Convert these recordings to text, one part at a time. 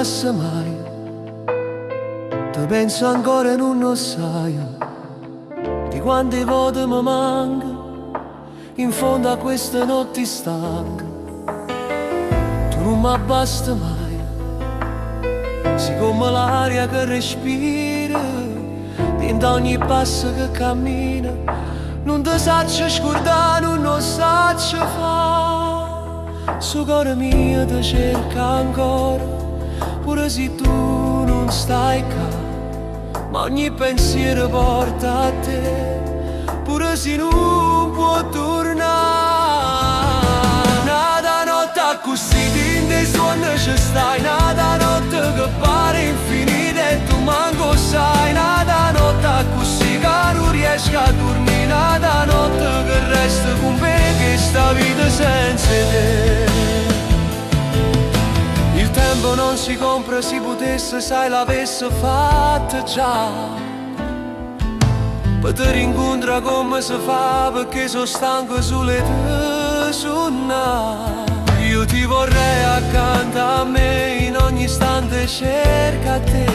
passa mai, ti penso ancora e non lo sai, di quante volte mi manca, in fondo a queste notti stanche. Tu non mi basta mai, siccome l'aria che respira, dentro ogni passo che cammina, non ti saccio scordare, non lo saccio fare. Su cuore mio ti cerca ancora, pure se tu non stai qua, ma ogni pensiero porta a te, pure se non può tornare. Nada notte così dentro i suoni ci stai, nada notte che pare infinita e tu manco sai, nada notte così che non riesco a dormire, nada notte che resta con me che sta vita senza te. Il tempo non si compra, si potesse, sai l'avesse fatta già, per te rincontra come si fa, perché sono stanco sulle tue suonare. Io ti vorrei accanto a me, in ogni istante cerca te,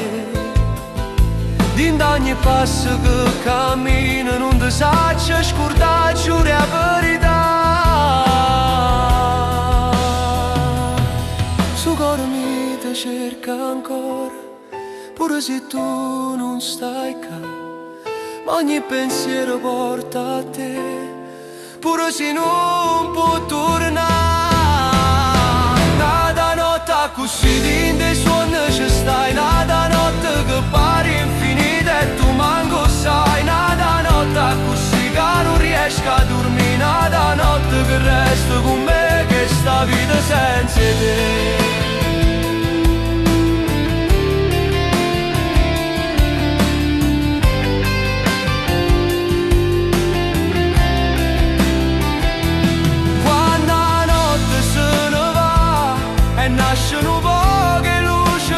in ogni passo che cammino non ti saccio scordare, giuro la verità. Su cuore mi ti cerca ancora, pure se tu non stai qua, ma ogni pensiero porta a te, pure se non può tornare. Nada notte così dentro i suoni ci stai, nada notte che pare infinita e tu manco sai, nada notte così che non riesco a dormire, nada notte che resta con me che sta vita senza te. Nascono poche luci,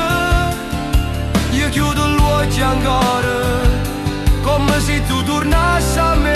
io chiudo gli occhi ancora, come se tu tornassi a me.